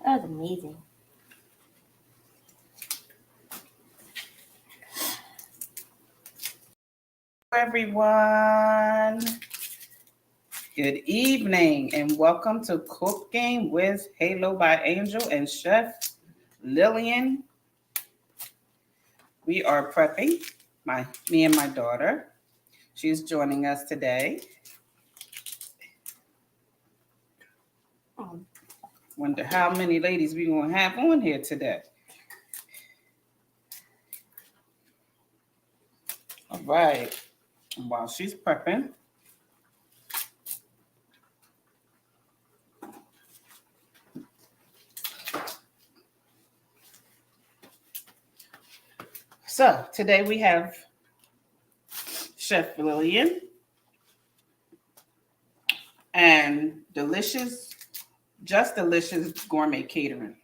That was amazing. Everyone, good evening and welcome to Cooking with Halo by Angel and Chef Lillian. We are prepping me and my daughter. She's joining us today. Wonder how many ladies we gonna have on here today. All right. While she's prepping, so today we have Chef Lillian and Just Delicious Gourmet Catering.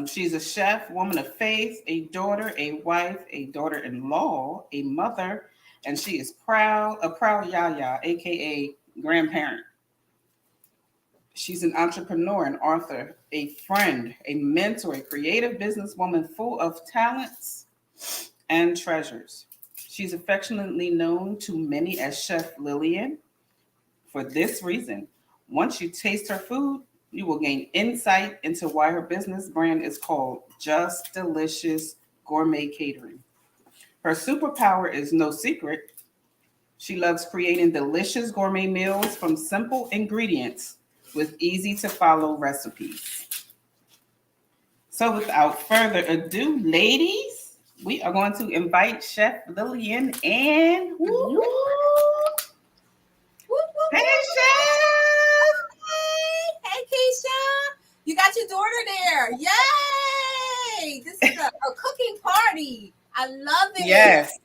She's a chef, woman of faith, a daughter, a wife, a daughter-in-law, a mother, and she is a proud yaya, aka grandparent. She's an entrepreneur, an author, a friend, a mentor, a creative businesswoman full of talents and treasures. She's affectionately known to many as Chef Lillian for this reason. Once you taste her food, you will gain insight into why her business brand is called Just Delicious Gourmet Catering. Her superpower is no secret. She loves creating delicious gourmet meals from simple ingredients with easy to follow recipes. So without further ado, ladies, we are going to invite Chef Lillian and hey, Chef! Hey, Keisha! You got your daughter there. Yay! This is a cooking party. I love it. Yes.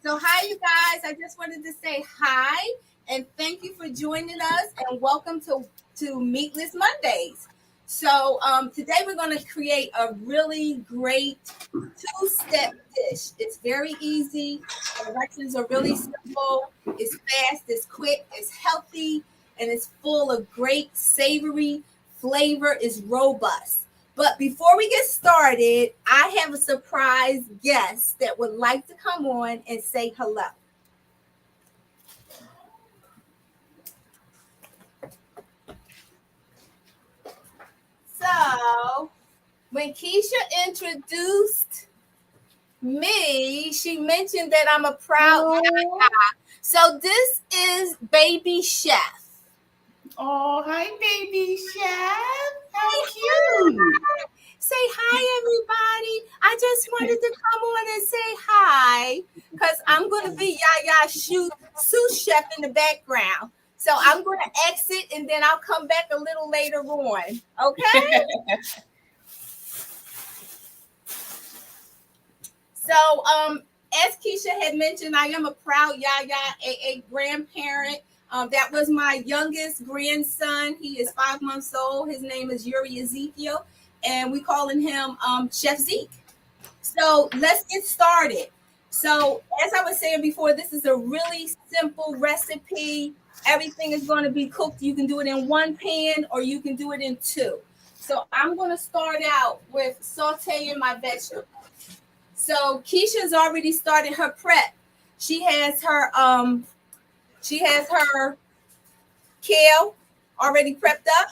So hi, you guys. I just wanted to say hi and thank you for joining us and welcome to Meatless Mondays. So today we're going to create a really great two-step dish. It's very easy. The directions are really simple. It's fast, it's quick, it's healthy, and it's full of great savory flavor. It's robust. But before we get started, I have a surprise guest that would like to come on and say hello. So, when Keisha introduced me, she mentioned that I'm a proud yaya. So this is Baby Chef. Oh, hi, baby chef. How cute. Say hi, everybody. I just wanted to come on and say hi because I'm going to be Yaya sous chef in the background. So I'm going to exit and then I'll come back a little later on. Okay? So, as Keisha had mentioned, I am a proud yaya, a grandparent. That was my youngest grandson. He is 5 months old. His name is Yuri Ezekiel, and we calling him Chef Zeke. So let's get started. So as I was saying before, this is a really simple recipe. Everything is going to be cooked. You can do it in one pan or you can do it in two. So I'm going to start out with sauteing my vegetables. So Keisha's already started her prep. She has her kale already prepped up,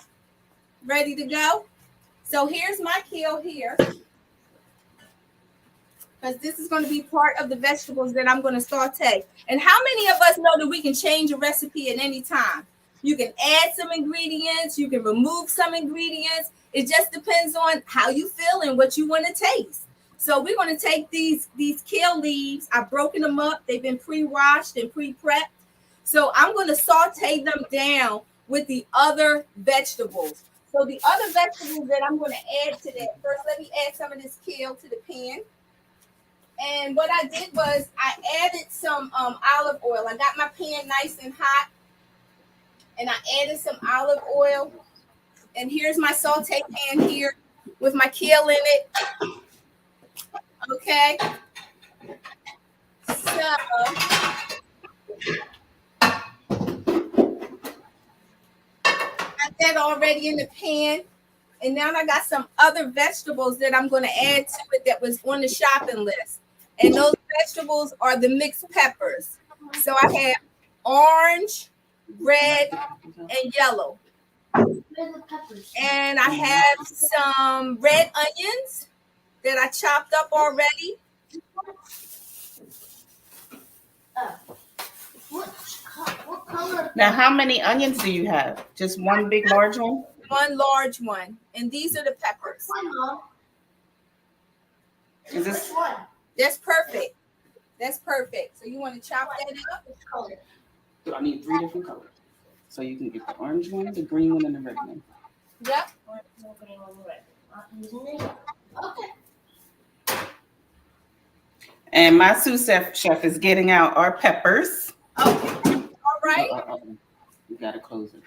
ready to go. So here's my kale here, because this is going to be part of the vegetables that I'm going to saute. And how many of us know that we can change a recipe at any time? You can add some ingredients, you can remove some ingredients. It just depends on how you feel and what you want to taste. So we're going to take these kale leaves. I've broken them up. They've been pre-washed and pre-prepped. So I'm going to saute them down with the other vegetables. So the other vegetables that I'm going to add to that, first let me add some of this kale to the pan. And what I did was I added some olive oil. I got my pan nice and hot. And I added some olive oil. And here's my saute pan here with my kale in it. Okay. So I that already in the pan. And now I got some other vegetables that I'm going to add to it that was on the shopping list. And those vegetables are the mixed peppers. So I have orange, red, and yellow. And I have some red onions that I chopped up already. What color? Now, how many onions do you have? Just one big large one? One large one. And these are the peppers. Is this one? That's perfect. That's perfect. So you want to chop that up? Which color? I need 3 different colors. So you can get the orange one, the green one, and the red one. Yep. Okay. And my sous chef is getting out our peppers. Okay. All right. You gotta close it.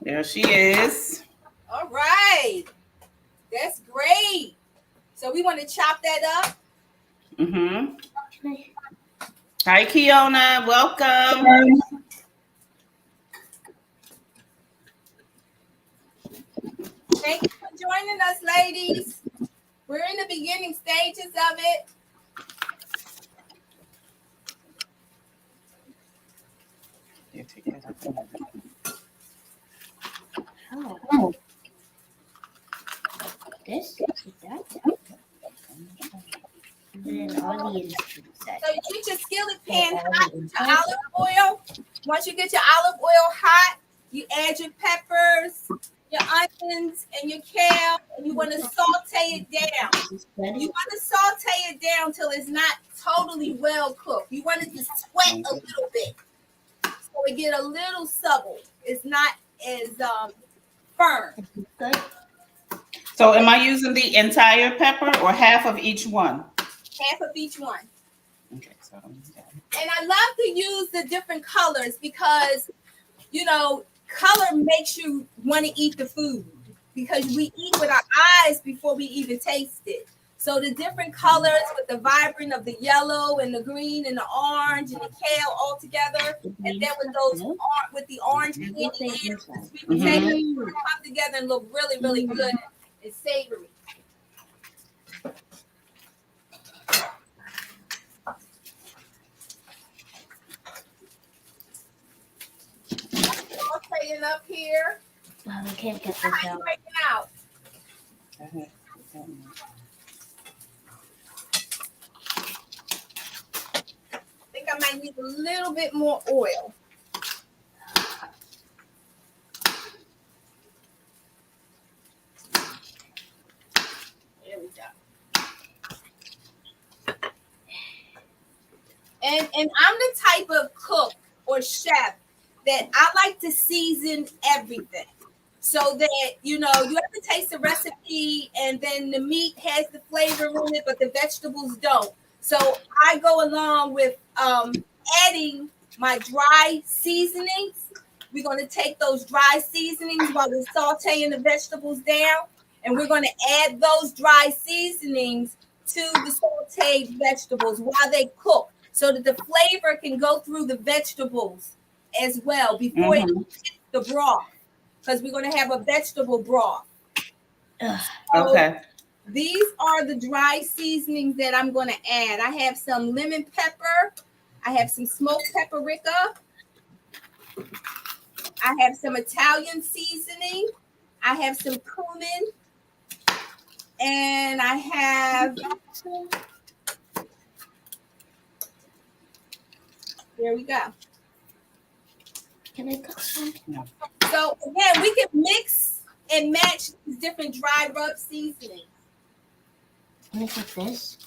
There she is. All right. That's great. So we want to chop that up. Mm-hmm. Hi, Kiona. Welcome. Thank you for joining us, ladies. We're in the beginning stages of it. Yeah, take that out. Oh. This? That? And then onions to the side. So you get your skillet pan hot to olive oil. Once you get your olive oil hot, you add your peppers, your onions, and your kale, and you want to saute it down. You want to saute it down till it's not totally well cooked. You want it to sweat a little bit, so it get a little supple. It's not as firm. Good. So am I using the entire pepper or half of each one? Half of each one. Okay, so I don't use that. And I love to use the different colors because, you know, color makes you want to eat the food because we eat with our eyes before we even taste it. So the different colors with the vibrant of the yellow and the green and the orange and the kale all together, and then with those with the orange candy and the sweet potatoes come together and look really, really good and savory. Sauteing up here. Well, I can't get this How you out. breaking out? I think I might need a little bit more oil. There we go. And I'm the type of cook or chef that I like to season everything so that, you know, you have to taste the recipe and then the meat has the flavor in it, but the vegetables don't. So I go along with adding my dry seasonings. We're going to take those dry seasonings while we're sauteing the vegetables down, and we're going to add those dry seasonings to the sauteed vegetables while they cook so that the flavor can go through the vegetables as well before it hits the broth, because we're going to have a vegetable broth. Okay. These are the dry seasonings that I'm going to add. I have some lemon pepper. I have some smoked paprika. I have some Italian seasoning. I have some cumin. And I have, there we go. Can I cook some? No. So again, we can mix and match these different dry rub seasonings. Can I cook this?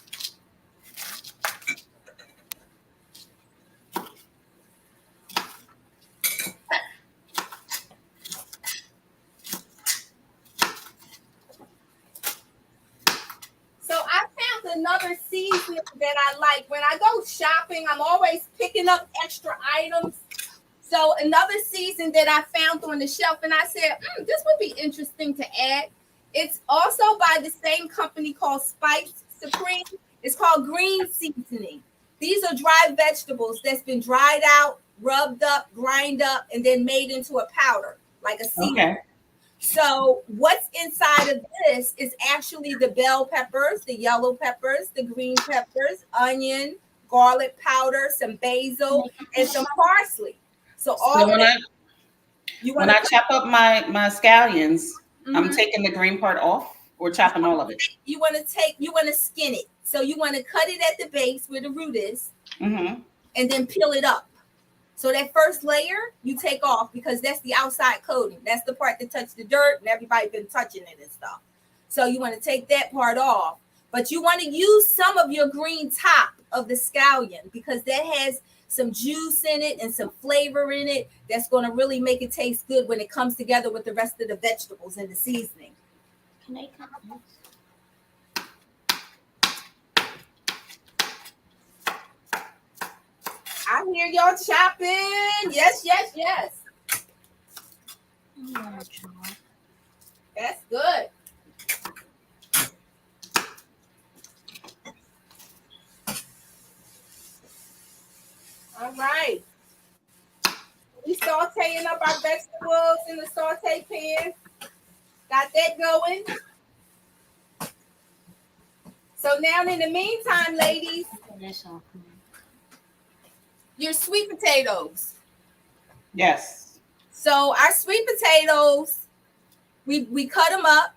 So I found another seasoning that I like. When I go shopping, I'm always picking up extra items. So another season that I found on the shelf, and I said, this would be interesting to add. It's also by the same company called Spice Supreme, It's called green seasoning. These are dry vegetables that's been dried out, rubbed up, grind up, and then made into a powder, like a seasoning. Okay. So what's inside of this is actually the bell peppers, the yellow peppers, the green peppers, onion, garlic powder, some basil, and some parsley. So all So of that, when I chop up my scallions, I'm Mhm. taking the green part off or chopping all of it. You want to skin it. So you want to cut it at the base where the root is, Mm-hmm. and then peel it up. So that first layer you take off because that's the outside coating. That's the part that touched the dirt and everybody been touching it and stuff. So you want to take that part off, but you want to use some of your green top of the scallion because that has some juice in it and some flavor in it that's going to really make it taste good when it comes together with the rest of the vegetables and the seasoning. Can I cut this? I hear y'all chopping. Yes, yes, yes. I'm gonna chop. That's good. All right. We sauteing up our vegetables in the saute pan. Got that going. So now in the meantime, ladies, Cut this off. your sweet potatoes. Yes. So our sweet potatoes, we cut them up,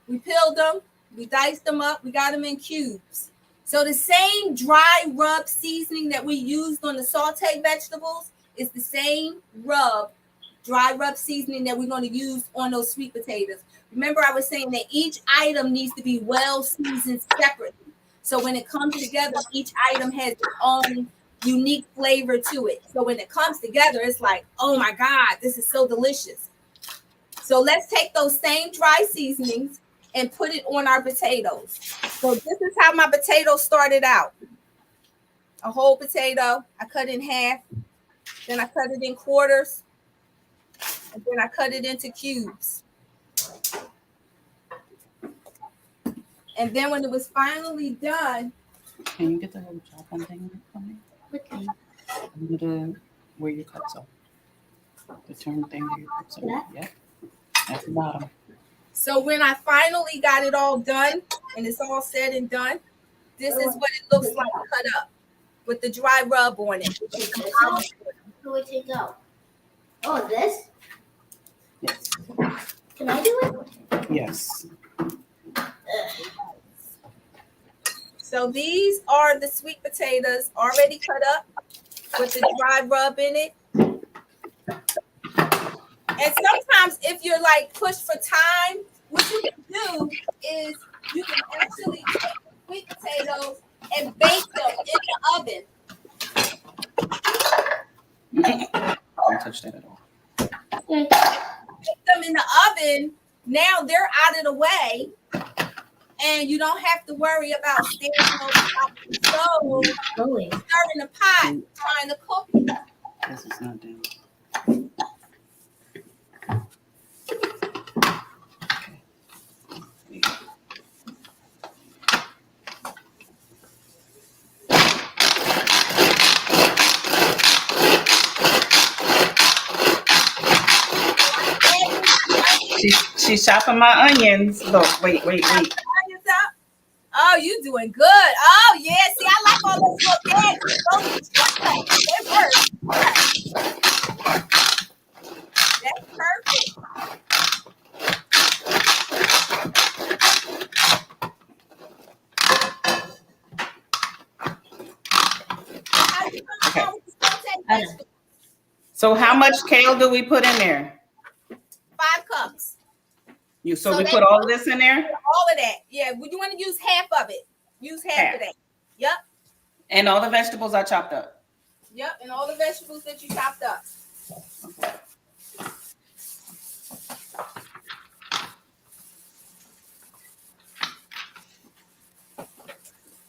we peeled them, we diced them up, we got them in cubes. So the same dry rub seasoning that we used on the sauteed vegetables is the same dry rub seasoning that we're going to use on those sweet potatoes. Remember, I was saying that each item needs to be well seasoned separately. So when it comes together, each item has its own unique flavor to it. So when it comes together, it's like, oh my God, this is so delicious. So let's take those same dry seasonings and put it on our potatoes. So this is how my potatoes started out. A whole potato, I cut in half, then I cut it in quarters, and then I cut it into cubes. And then when it was finally done, Can you get the whole chopping thing for me? Okay. Where your cuts off. The turn thing where your cuts off. Yeah. Yep. At the bottom. so when I finally got it all done and it's all said and done, this is what it looks like cut up with the dry rub on it. Take this out. Who would take out? Oh, this? Yes. Can I do it? Yes. So these are the sweet potatoes already cut up with the dry rub in it. And sometimes if you're like pushed for time, what you can do is you can actually take the sweet potatoes and bake them in the oven. Don't touch that at all. Okay. Bake them in the oven. Now they're out of the way. And you don't have to worry about standing on top of the stove, Going. stirring the pot, trying to cook it. This is not down. She's chopping my onions. Look, wait. Onions up. Oh, you doing good. Oh, yeah. See, I like all those little things. Those shortcuts. They work. That's perfect. How you coming along with the sauteed I know. vegetables? So how much kale do we put in there? 5 cups. So So we that- put all this in there? All of that. Yeah. Would you want to use half of it? Use half of that. Yep. And all the vegetables I chopped up. Yep. And all the vegetables that you chopped up.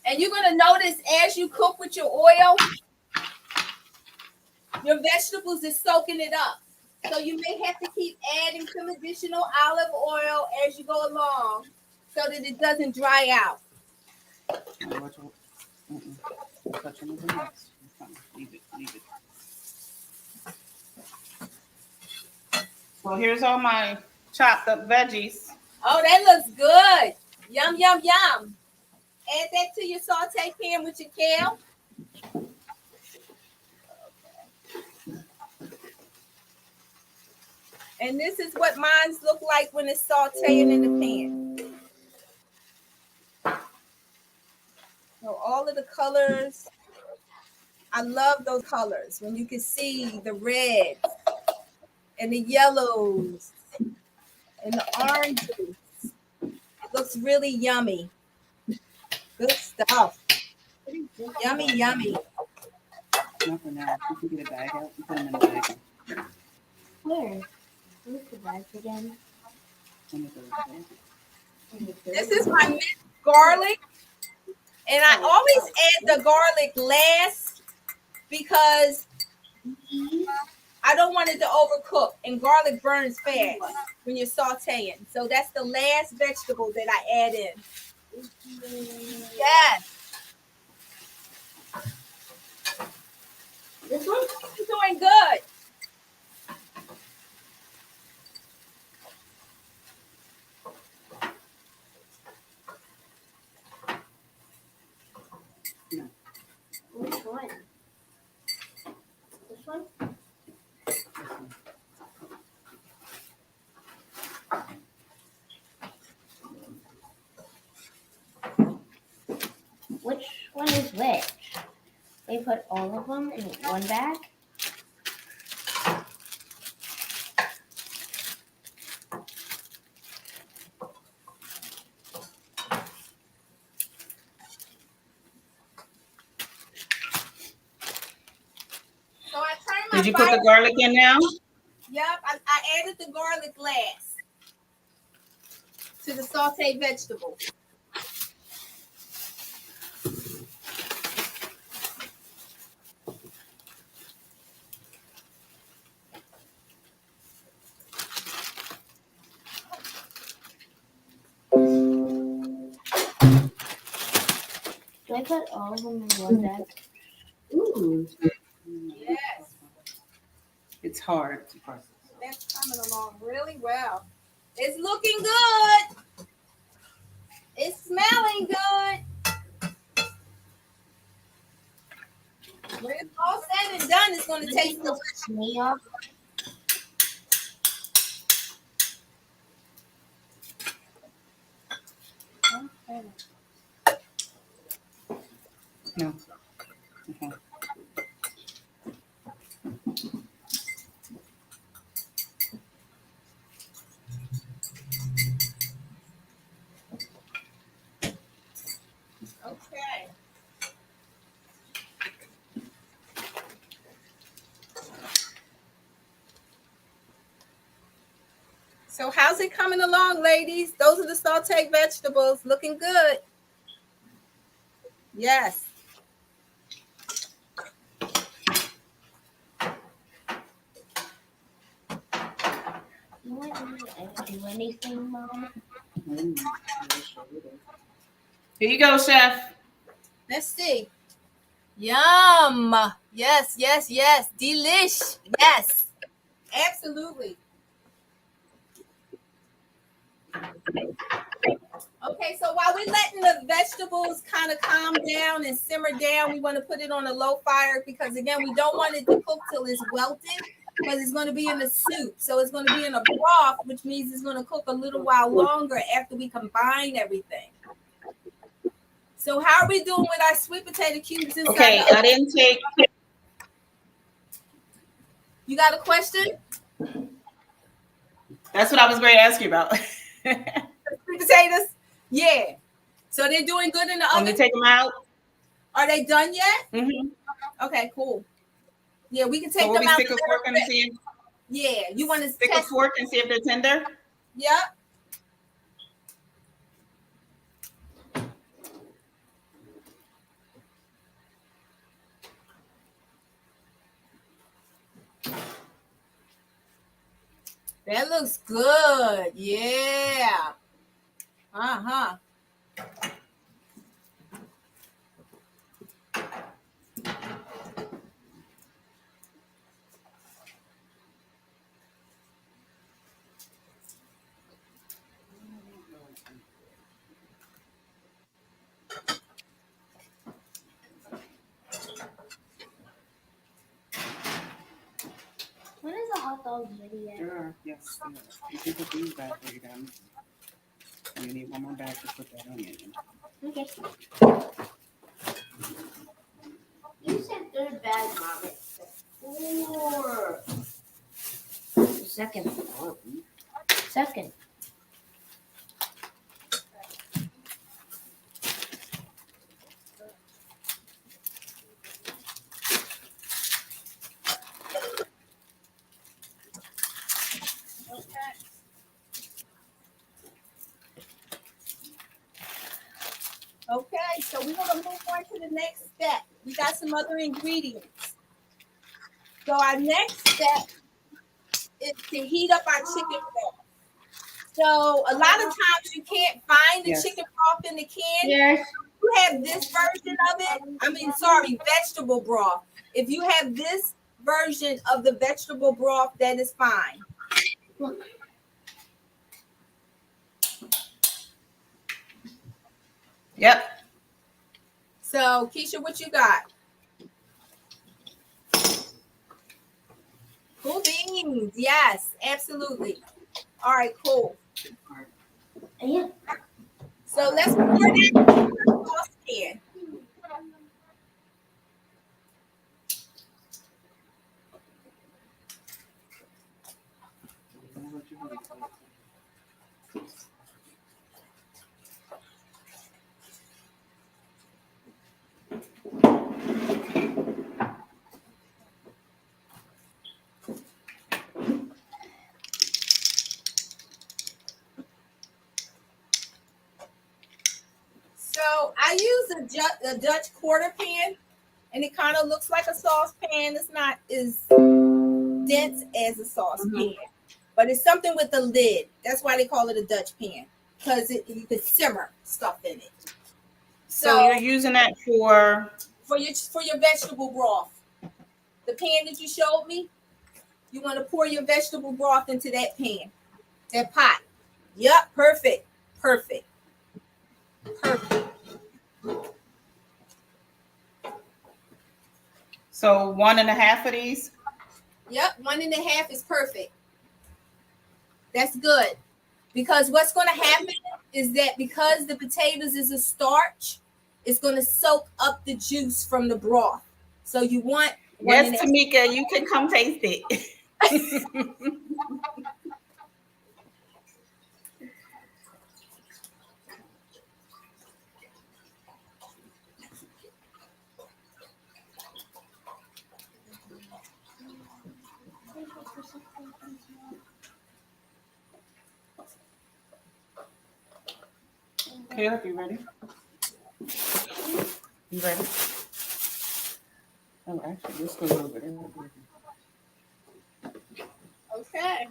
And you're going to notice as you cook with your oil, your vegetables is soaking it up. So you may have to keep adding some additional olive oil as you go along so that it doesn't dry out. Touching the next. Leave it, leave it. So here's all my chopped up veggies. Oh, that looks good. Yum, yum, yum. Add that to your saute pan with your kale. And this is what mine look like when it's sauteing in the pan. So all of the colors, I love those colors when you can see the reds and the yellows and the oranges. It looks really yummy. Good stuff. Yummy, yummy. Not for now. You can get a bag out and put them in a bag. Where? Where's the bag again? This is my minced garlic. And I always add the garlic last because I don't want it to overcook. And garlic burns fast when you're sauteing. So that's the last vegetable that I add in. Yes. This one's doing good. Which one? This one? Which one is which? They put all of them in one bag? So I turn my Did you put the garlic in now? Yep, I added the garlic last to the sauteed vegetables. Do I put all of them in one bag? Ooh. Yes, It's hard. that's coming along really well. It's looking good. It's smelling good. When it's all said and done, it's going to taste delicious. Me off. No. Okay. Okay. So how's it coming along, ladies? Those are the sauteed vegetables. Looking good. Yes. You want me to do anything, Mom? Here you go, Chef. Let's see. Yum. Yes, yes, yes. Delish. Yes. Absolutely. Okay, so while we're letting the vegetables kind of calm down and simmer down, we want to put it on a low fire because, again, we don't want it to cook till it's welted because it's going to be in the soup. So it's going to be in a broth, which means it's going to cook a little while longer after we combine everything. So how are we doing with our sweet potato cubes inside? Okay, I didn't take. You got a question? That's what I was going to ask you about. Sweet potatoes? Yeah. So they're doing good in the oven? Want me to take them out? Are they done yet? Mm-hmm. Okay, cool. Yeah, we can take So them we out. stick a fork and see if, Yeah, you want to stick a fork and see if they're tender? Yep. That looks good. Yeah. Uh-huh. those videos. Sure. Yes. You can put these back where you got them. And you need one more bag to put that onion in. Okay. You said third bag, Mom. It's the 4. Second. Second. Okay, so we're gonna move on to the next step. We got some other ingredients. So our next step is to heat up our chicken broth. So a lot of times you can't find the chicken broth in the can. Yes. You have this version of it. Vegetable broth. If you have this version of the vegetable broth, that is fine. Look. Yep. So Keisha, what you got? Cool beans. Yes, absolutely. All right, cool. Yeah. So let's pour that in the saucepan. So I use a Dutch quarter pan, and it kind of looks like a saucepan. It's not as dense as a saucepan, but it's something with a lid. That's why they call it a Dutch pan, because you could simmer stuff in it. So you're using that for your vegetable broth. The pan that you showed me, you want to pour your vegetable broth into that pan, that pot. Yep, perfect. So 1.5 of these? Yep, 1.5 is perfect. That's good. Because what's going to happen is that because the potatoes is a starch, it's going to soak up the juice from the broth. So you want... Yes, Tamika, you can come taste it. Caleb, you ready? You ready? Oh, actually, this goes over there. Okay.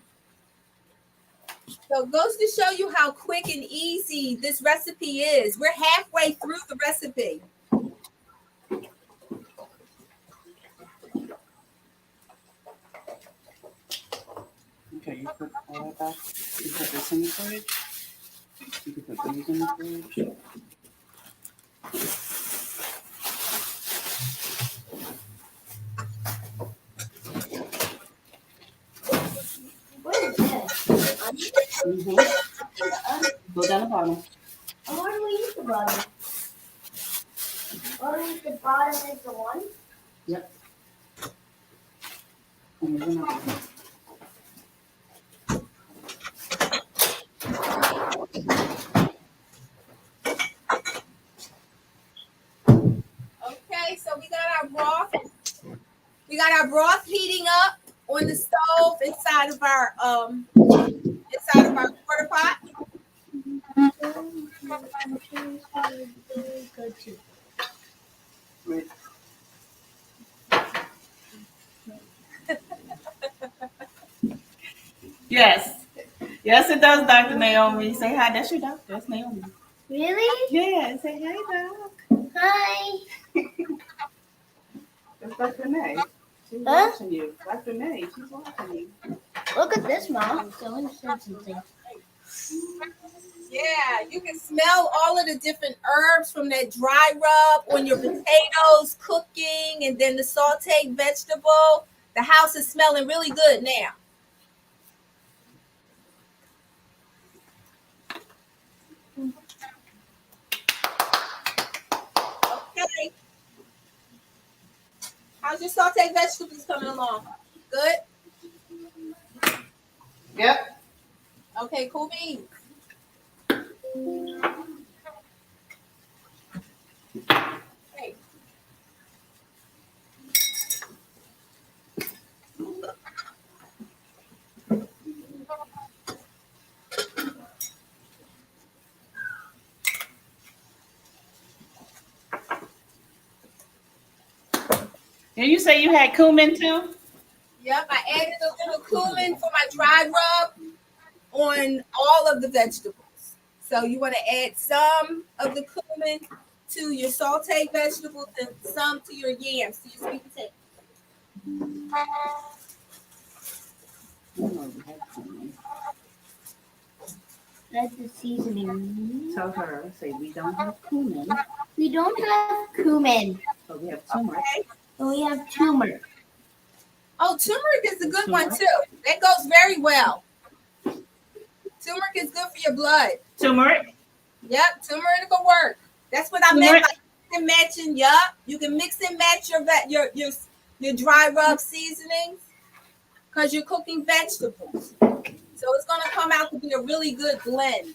So it goes to show you how quick and easy this recipe is. We're halfway through the recipe. Okay, you put all that back. You put this in the fridge. You can put these in the fridge. Go down the bottom. Oh, why do we use the bottom? Oh, we use the bottom is the one? Yep. Okay, so we got our broth. We got our broth heating up on the stove inside of our quarter pot. Right. Yes. Yes, it does, Dr. Naomi. Say hi. That's your doctor. That's Naomi. Really? Yeah, say hi, Doc. Hi. That's Dr. Nay. She's watching you. Dr. Nay, she's watching you. Look at this, Mom. So interesting something. Yeah, you can smell all of the different herbs from that dry rub on your potatoes cooking, and then the sauteed vegetable. The house is smelling really good now. How's your sauteed vegetables coming along? Good? Yep. Okay, cool beans. Hey. Did you say you had cumin too? Yep, I added a little cumin for my dry rub on all of the vegetables. So you want to add some of the cumin to your sauteed vegetables and some to your yams, to your sweet potato. That's the seasoning. Tell her, say we don't have cumin, We don't have cumin, but we have turmeric. Okay. but we have turmeric. Oh, turmeric is a good one too. That goes very well. Turmeric is good for your blood. Turmeric? Yep, turmeric will work. That's what I meant by mix and matching. Yup, you can mix and match your dry rub seasonings because you're cooking vegetables. So it's gonna come out to be a really good blend.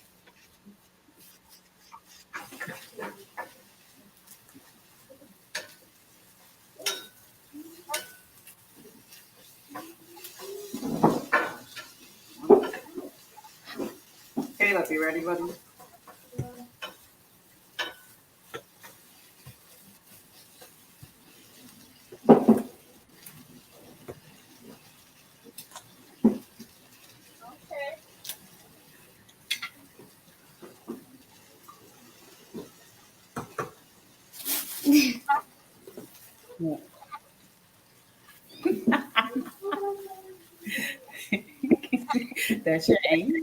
Caleb, you ready, buddy? Okay. That's your angel.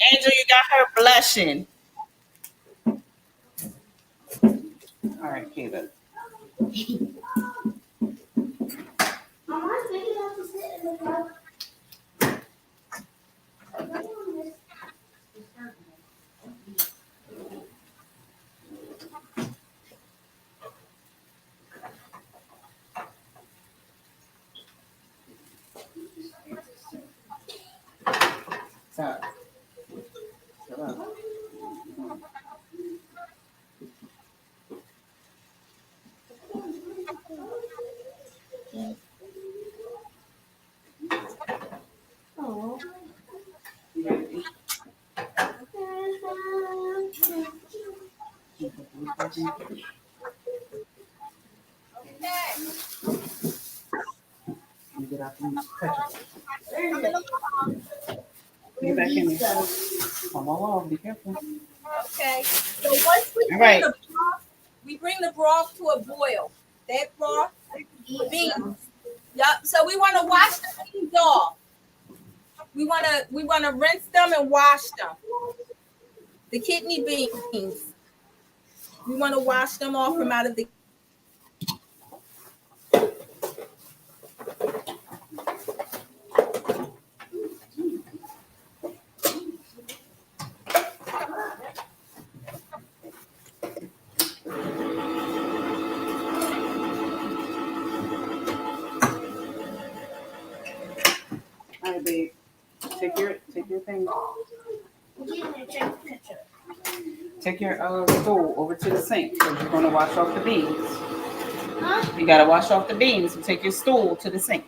Angel, you got her blushing. All right, Caleb. Sorry. Shut up. Oh. You ready? You get out and touch it. Get back in there. Come on, be careful. Okay. So once we bring the broth to a boil. That broth, beans. Yep. So we want to wash the beans off. We want to rinse them and wash them. The kidney beans. We want to wash them off from out of the. All right, babe. Take your thing. Take your stool over to the sink because you're gonna wash off the beans. You gotta wash off the beans. So take your stool to the sink.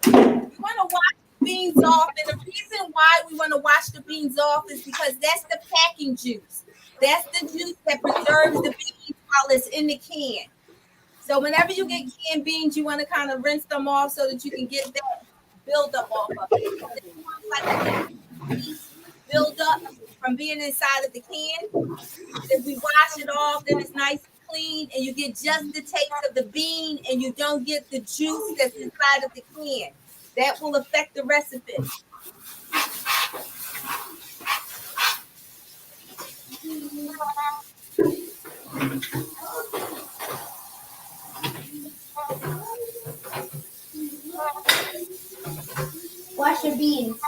We want to wash the beans off, and the reason why we want to wash the beans off is because that's the packing juice. That's the juice that preserves the beans while it's in the can. So whenever you get canned beans, you want to kind of rinse them off so that you can get that buildup off of it. Like buildup from being inside of the can. If we wash it off, then it's nice and clean, and you get just the taste of the bean, and you don't get the juice that's inside of the can. That will affect the recipe. Wash your beans.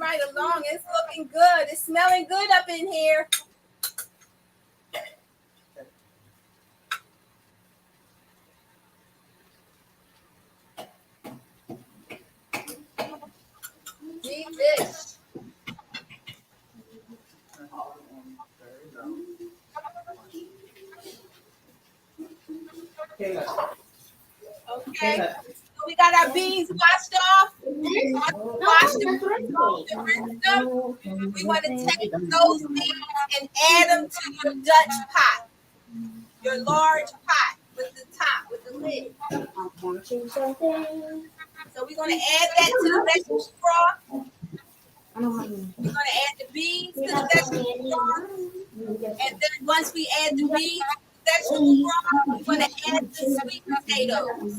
right along. It's looking good. It's smelling good up in here. Deep dish. Okay. So we got our beans washed off. Wash them, rinse them. We want to take those beans and add them to your Dutch pot, your large pot with the top, with the lid. So we're going to add that to the vegetable broth. We're going to add the beans to the vegetable broth. And then once we add the beans to the vegetable broth, we're going to add the sweet potatoes.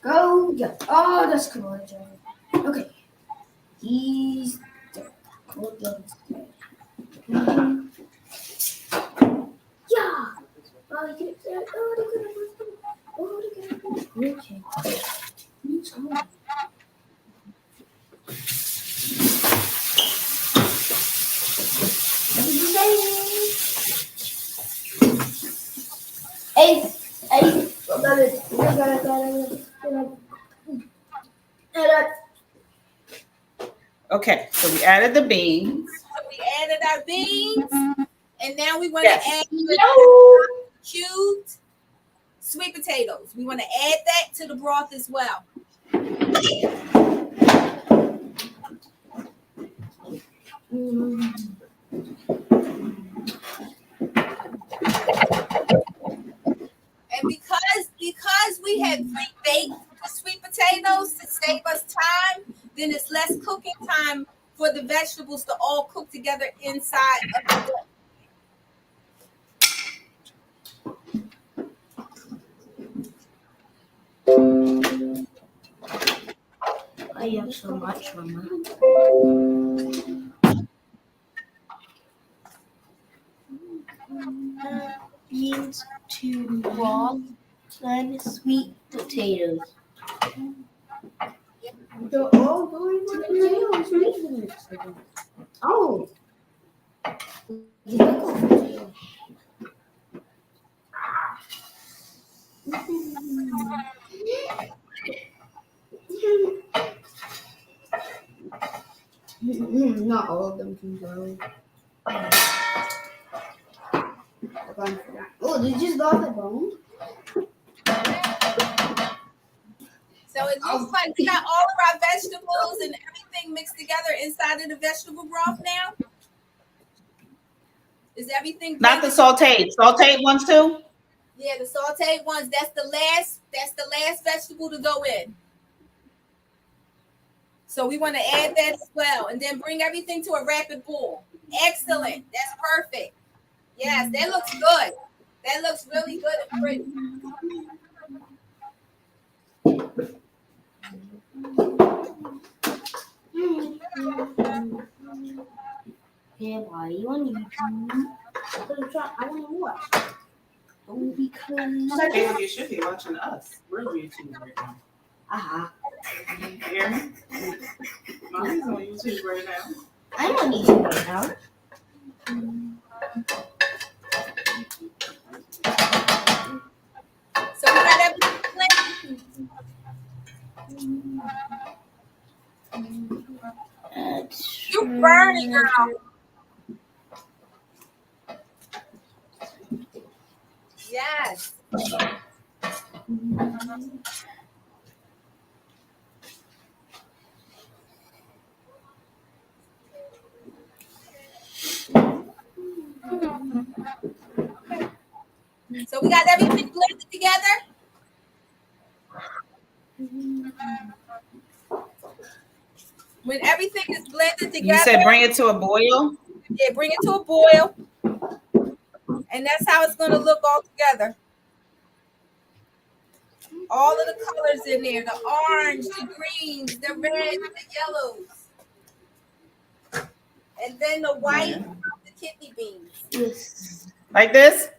Go, yeah. Oh, that's cool. Okay. He's there. Yeah. Oh, you get there. Oh, they could have. Okay. Let's go. Okay, so we added the beans. So we added our beans, and now we want to add the cubed sweet potatoes. We want to add that to the broth as well. And because we had pre-baked the sweet potatoes to save us time, then it's less cooking time for the vegetables to all cook together inside of the broth. I have so much, Mama. Beans to broth and sweet potatoes. They're all going with potatoes. Oh. Not all of them can go. Oh, they just got the bone. So it looks like we got all of our vegetables and everything mixed together inside of the vegetable broth now. Is everything Not the sauteed ones too? Yeah, the sauteed ones. That's the last vegetable to go in. So we want to add that as well, and then bring everything to a rapid boil. Excellent. That's perfect. Yes, that looks good. That looks really good and pretty. Yeah, why you on YouTube? I want to watch. Oh, because Caleb, you should be watching us. We're on YouTube right now. You hear me? Mommy's on YouTube right now. I'm on YouTube right now. So we got everything blended. You're burning, girl. Yes. So we got everything blended together. When everything is blended together, You said bring it to a boil? Yeah, bring it to a boil. And that's how it's going to look all together. All of the colors in there, the orange, the greens, the reds, the yellows. And then the white, the kidney beans. Yes. Like this?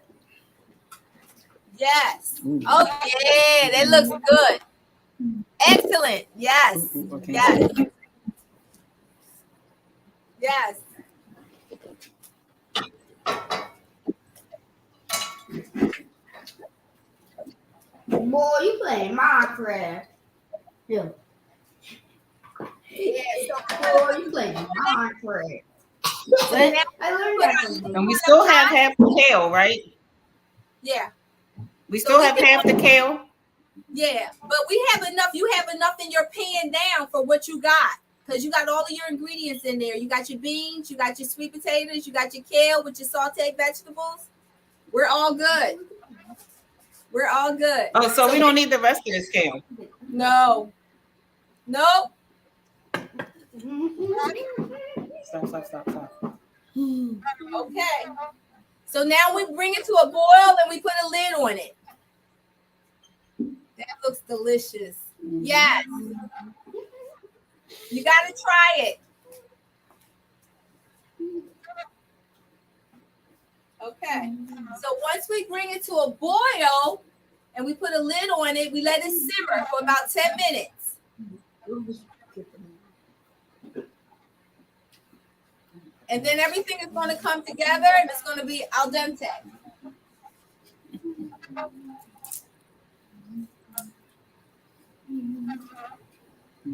Yes. Oh, yeah, that looks good. Excellent. Yes. Okay. Yes. Yes. Boy, you playing Minecraft. Yeah. Yeah. So Boy, you playing Minecraft. now, I learned that from you. And we still have half the kale, right? yeah. We So still we have can- half the kale. Yeah, but we have enough. You have enough in your pan now for what you got, because you got all of your ingredients in there. You got your beans, you got your sweet potatoes, you got your kale with your sauteed vegetables. We're all good. We're all good. Oh, so we don't need the rest of this kale. No. Nope. Stop. Okay. So now we bring it to a boil and we put a lid on it. That looks delicious. Yes. You got to try it. Okay. So once we bring it to a boil and we put a lid on it, we let it simmer for about 10 minutes. And then everything is going to come together and it's going to be al dente.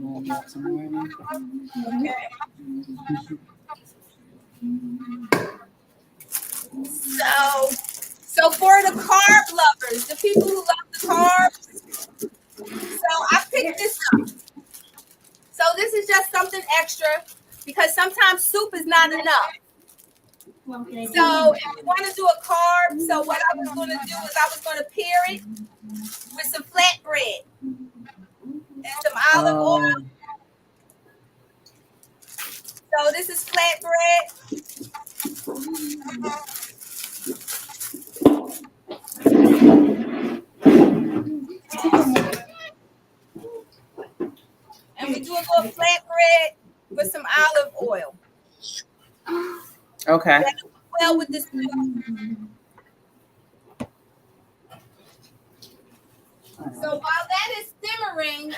Okay. So for the carb lovers, the people who love the carbs, so I picked this up. So this is just something extra because sometimes soup is not enough. So if you want to do a carb, so what I was going to do is I was going to pair it with some flatbread and some olive oil. So this is flatbread. And we do a little flatbread with some olive oil. Okay. That goes well with this soup. So while that is simmering,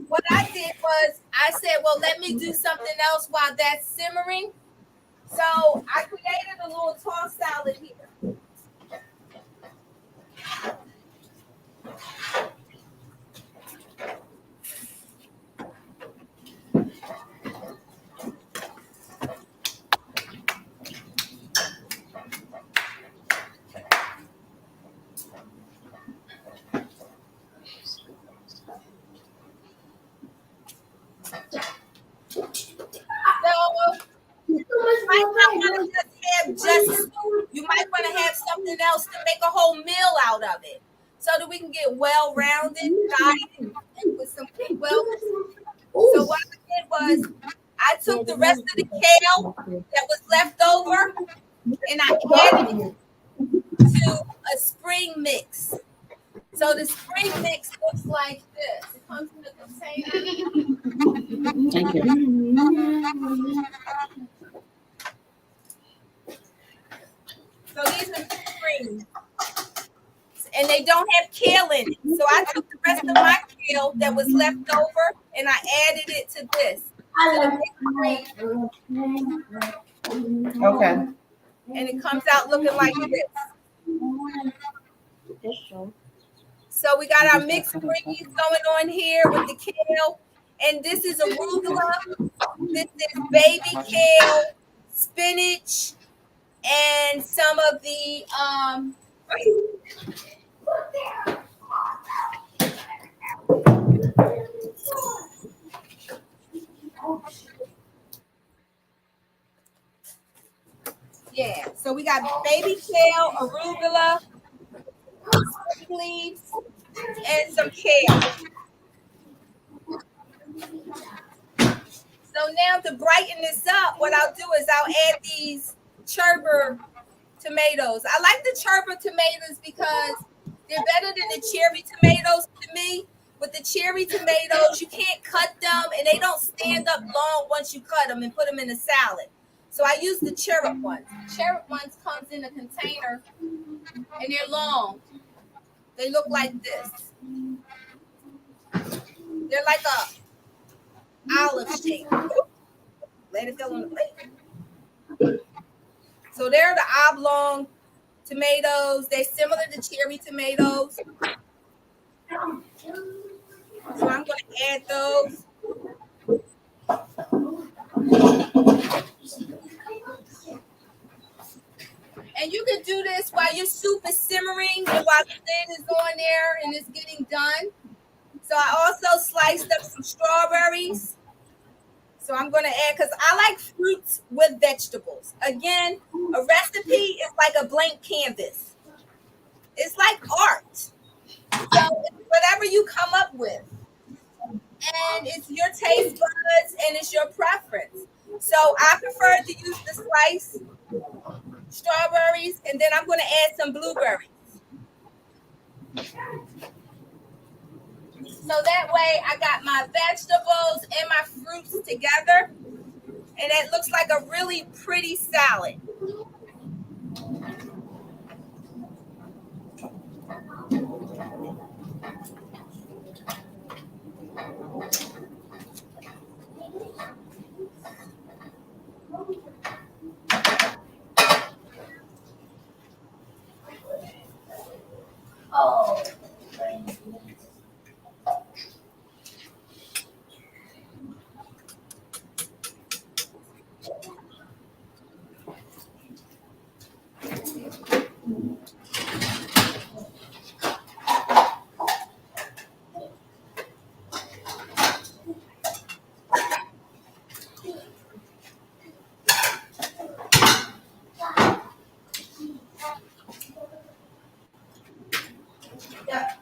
what I did was I said, well, let me do something else while that's simmering. So I created a little tossed salad here. You might want to have something else to make a whole meal out of it, so that we can get well-rounded, guided, and with some wellness. So what I did was I took the rest of the kale that was left over and I added it to a spring mix. So the spring mix looks like this. It comes in a container. Thank you. So these are spring, and they don't have kale in it. So I took the rest of my kale that was left over and I added it to this. Okay. And it comes out looking like this. So we got our mixed greens going on here with the kale. And this is arugula. This is baby kale, spinach, and some of the yeah. So we got baby kale, arugula, leaves, and some kale. So now to brighten this up, what I'll do is I'll add these cherber tomatoes. I like the cherry tomatoes because they're better than the cherry tomatoes to me. With the cherry tomatoes, you can't cut them and they don't stand up long once you cut them and put them in a salad. So I use the cherry ones. The cherry ones comes in a container and they're long. They look like this. They're like a olive shape. Let it fill on the plate. So they're the oblong tomatoes. They're similar to cherry tomatoes. So I'm going to add those. And you can do this while your soup is simmering and while the lid is on there and it's getting done. So I also sliced up some strawberries. So I'm going to add, because I like fruits with vegetables. Again, a recipe is like a blank canvas. It's like art. So it's whatever you come up with. And it's your taste buds and it's your preference. So I prefer to use the sliced strawberries, and then I'm going to add some blueberries. So that way I got my vegetables and my fruits together, and it looks like a really pretty salad. Oh.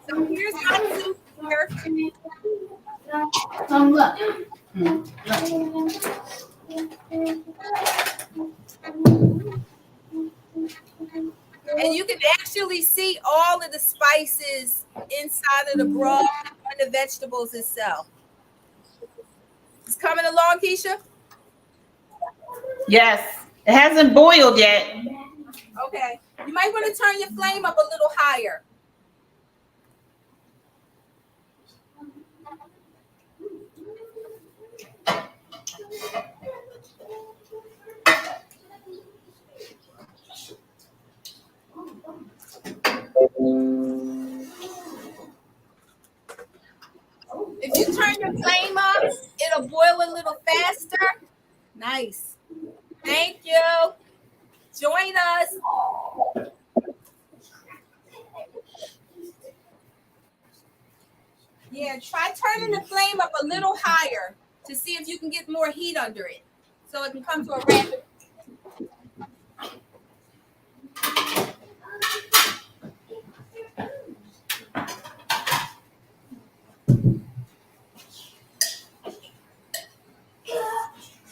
So here's my soup here. Look. And you can actually see all of the spices inside of the broth and the vegetables itself. It's coming along, Keisha? Yes, it hasn't boiled yet. Okay. You might want to turn your flame up a little higher. If you turn your flame up, it'll boil a little faster. Nice. Thank you. Join us. Yeah, try turning the flame up a little higher to see if you can get more heat under it so it can come to a rapid.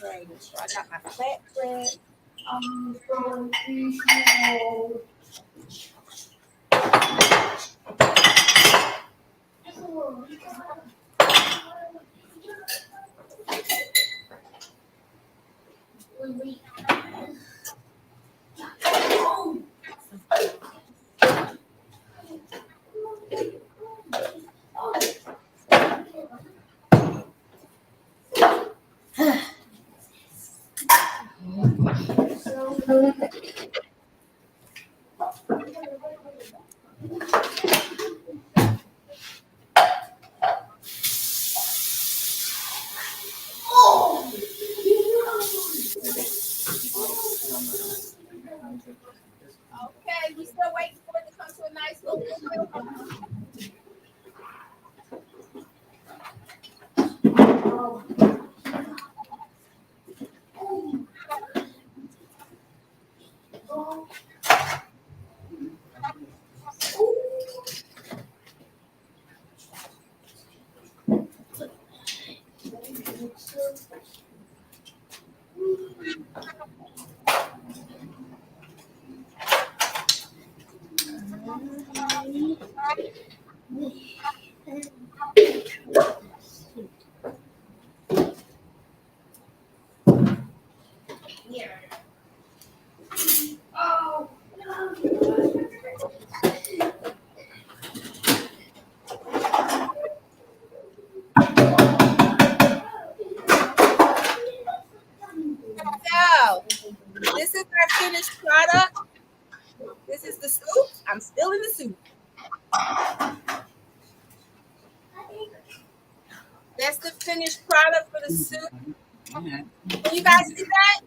Right, so I got my flat bread. Okay, we still waiting for it to come to a nice little boil. Oh, So this is our finished product. This is the soup. I'm still in the soup. That's the finished product for the soup. Yeah. Can you guys see that?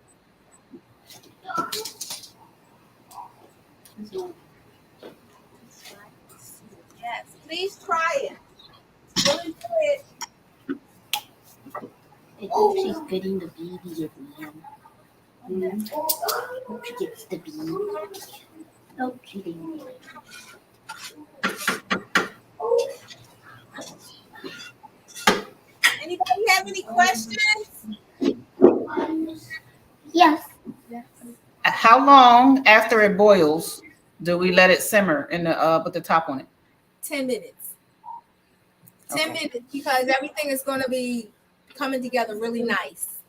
Yes. Please try it. Really good. I hope she's getting the baby at the end. Hope she gets the baby. Oh, she didn't. Anybody have any questions? Yes. How long after it boils do we let it simmer in the with the top on it? 10 minutes. 10 Okay. minutes, because everything is going to be coming together really nice.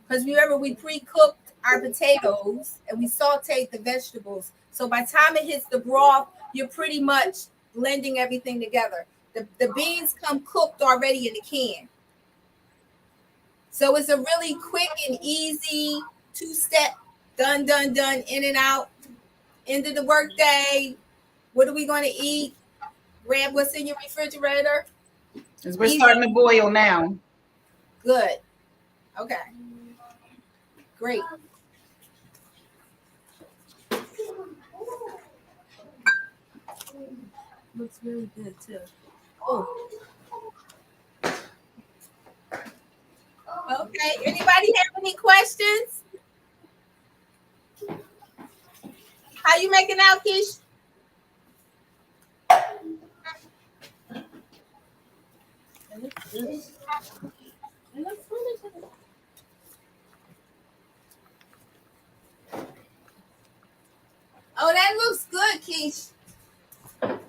Because remember, we pre-cooked our potatoes and we sauteed the vegetables. So by the time it hits the broth, you're pretty much blending everything together. The beans come cooked already in the can. So it's a really quick and easy 2-step, done, in and out. End of the workday. What are we going to eat? Grab what's in your refrigerator. Because we're starting to boil now. Good. Okay. Great. Looks really good too. Oh. Okay. Anybody have any questions? How you making out, Keish? It looks good. It looks really good. Oh, that looks good, Keish.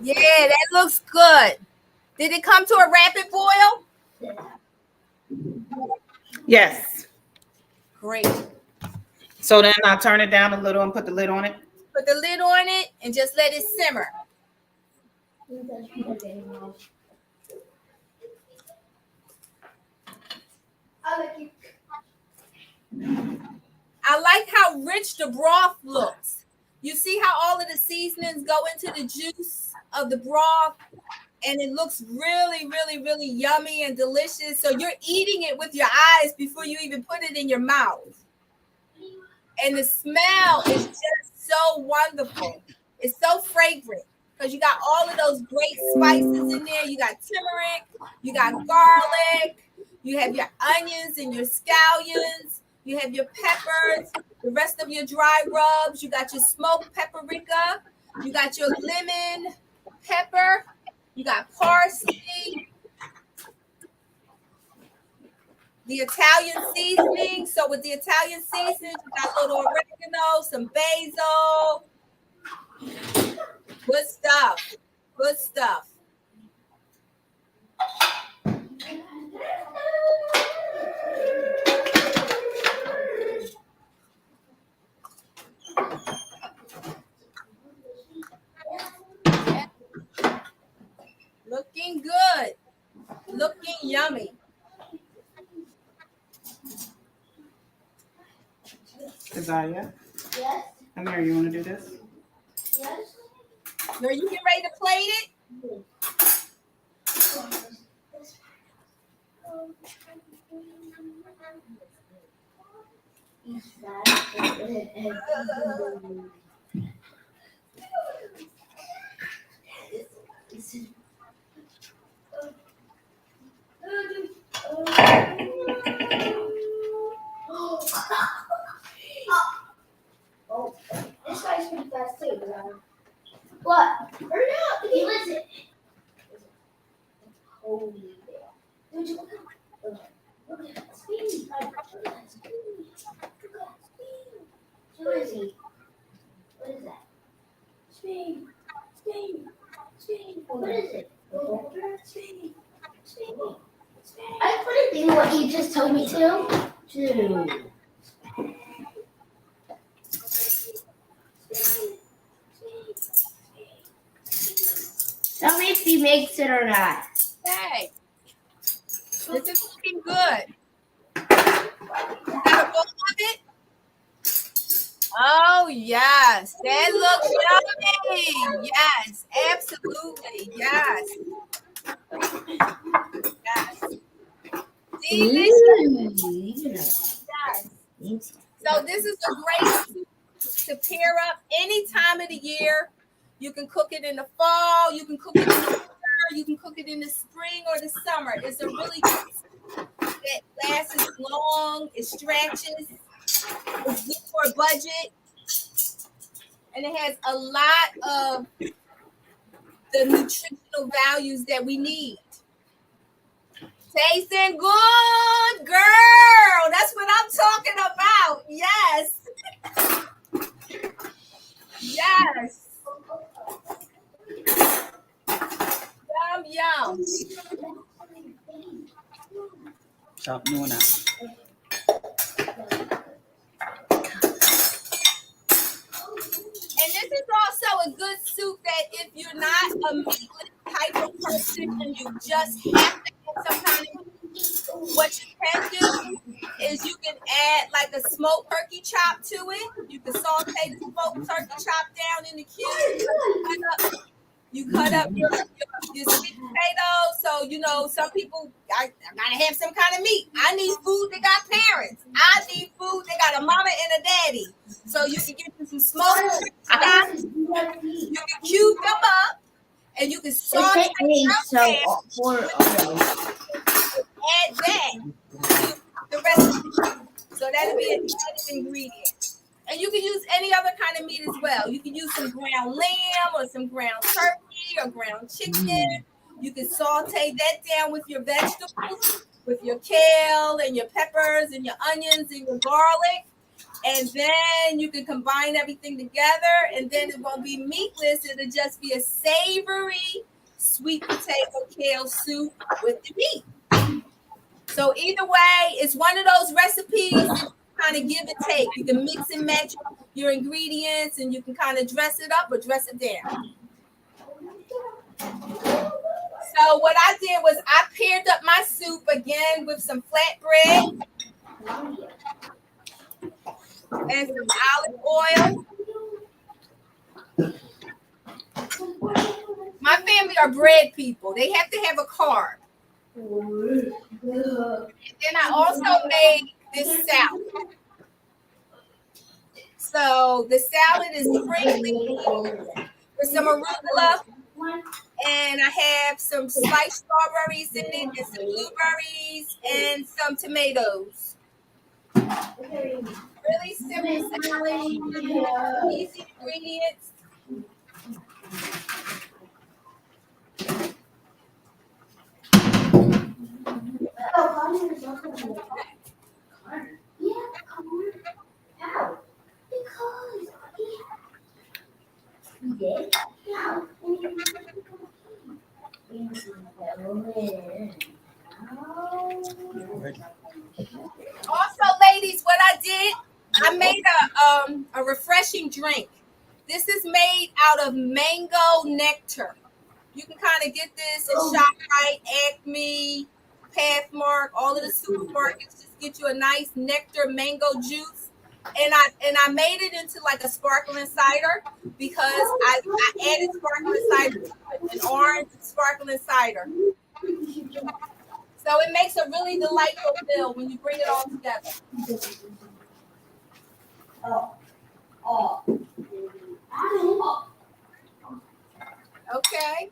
Yeah, that looks good. Did it come to a rapid boil? Yes. Great. So then I turn it down a little and put the lid on it. Put the lid on it and just let it simmer. I like how rich the broth looks. You see how all of the seasonings go into the juice of the broth, and it looks really, really, really yummy and delicious. So you're eating it with your eyes before you even put it in your mouth. And the smell is just so wonderful. It's so fragrant because you got all of those great spices in there. You got turmeric, you got garlic, you have your onions and your scallions, you have your peppers, the rest of your dry rubs, you got your smoked paprika, you got your lemon pepper, you got parsley, the Italian seasoning. So with the Italian seasoning, you got a little oregano, some basil. Good stuff. Good stuff. Looking good. Looking yummy. Keziah, Yes. come here. You want to do this? Yes. Are you getting ready to plate it? Oh, this guy's pretty fast too. What? Hurry up! He listen. Holy hell. Dude, you look at that speed. Look at that speed. Look at that speed. Who is he? What is that? Speed. Speed. I couldn't do what you just told me to. Tell me if he makes it or not. Hey, this is looking good. You got a bowl of it? Oh, yes. That looks yummy. Yes, absolutely. Yes. Yes. Delicious. Yes. So this is a great soup to pair up any time of the year. You can cook it in the fall. You can cook it in the winter. You can cook it in the spring or the summer. It's a really good soup that lasts long. It stretches. It's good for a budget. And it has a lot of the nutritional values that we need. Tasting good, girl. That's what I'm talking about. Yes. Yes. Yum, yum. Stop doing that. And this is also a good soup that if you're not a meatless type of person and you just have to have some kind of meat, what you can do is you can add like a smoked turkey chop to it. You can saute the smoked turkey chop down in the cubes. You cut up your sweet potatoes. So, you know, some people, I gotta have some kind of meat. I need food that got parents. I need food that got a mama and a daddy. So you can get you some smoked chops. You can cube them up and you can saute them down. Add that to the recipe. So that'll be an added ingredient. And you can use any other kind of meat as well. You can use some ground lamb or some ground turkey or ground chicken. You can saute that down with your vegetables, with your kale and your peppers and your onions and your garlic. And then you can combine everything together, and then it won't be meatless. It'll just be a savory sweet potato kale soup with the meat. So either way, it's one of those recipes that kind of give and take. You can mix and match your ingredients, and you can kind of dress it up or dress it down. So what I did was I paired up my soup again with some flatbread and some olive oil. My family are bread people. They have to have a carb. And then I also made this salad. So the salad is spring leaves with some arugula, and I have some sliced strawberries in it, and some blueberries, and some tomatoes. Really simple salad, easy ingredients. How? Because he did. How? Also, ladies, what I did, I made a refreshing drink. This is made out of mango nectar. You can kind of get this in ShopRite, Acme, Pathmark, all of the supermarkets. Just get you a nice nectar mango juice. And I made it into like a sparkling cider because I added sparkling cider to it, an orange sparkling cider. So it makes a really delightful meal when you bring it all together. Okay.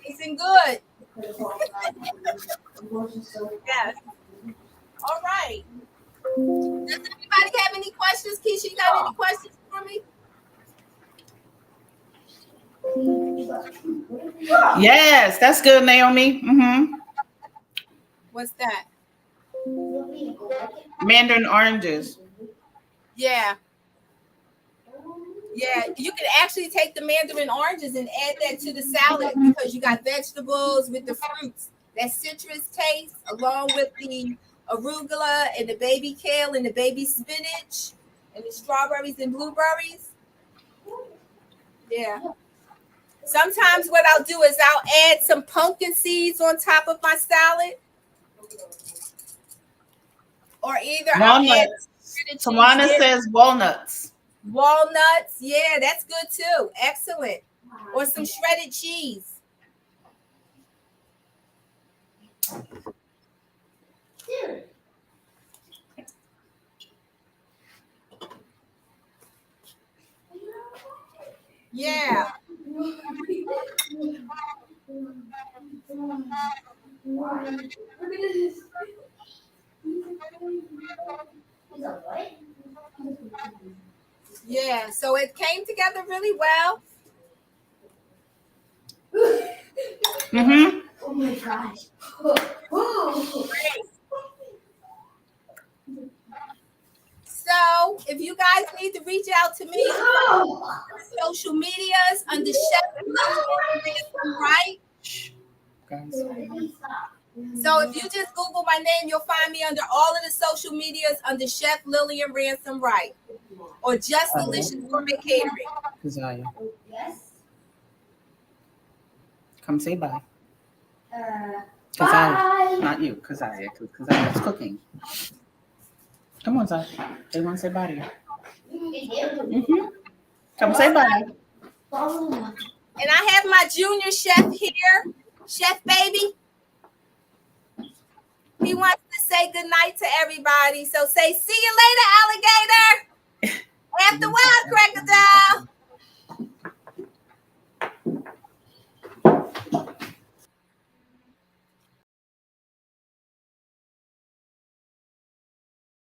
Tasting good. Yes. All right. Does anybody have any questions? Keisha, you got any questions for me? Yes, that's good, Naomi. Mm-hmm. What's that? Mandarin oranges. Yeah. Yeah, you can actually take the mandarin oranges and add that to the salad because you got vegetables with the fruits, that citrus taste, along with the arugula and the baby kale and the baby spinach and the strawberries and blueberries. Yeah. Sometimes what I'll do is I'll add some pumpkin seeds on top of my salad. Or either I'll add Walnuts. Tawana says walnuts. walnuts. Yeah, that's good too. Excellent. Or some shredded cheese. Yeah. Yeah, so it came together really well. Mm-hmm. Oh my gosh. So if you guys need to reach out to me, you can find me on social medias under Chef Lillian, right? Guys. So if you just Google my name, you'll find me under all of the social medias under Chef Lillian Ransom Wright or Just Delicious Gourmet Catering. Kazaya. Yes. Come say bye. Bye. Kazaya. Not you, Kazaya. Because Kazaya's cooking. Come on, Zaya. They want to say bye to you. Mm-hmm. Come say bye. And I have my junior chef here, Chef Baby. He wants to say goodnight to everybody. So say, see you later, alligator. After wild crocodile.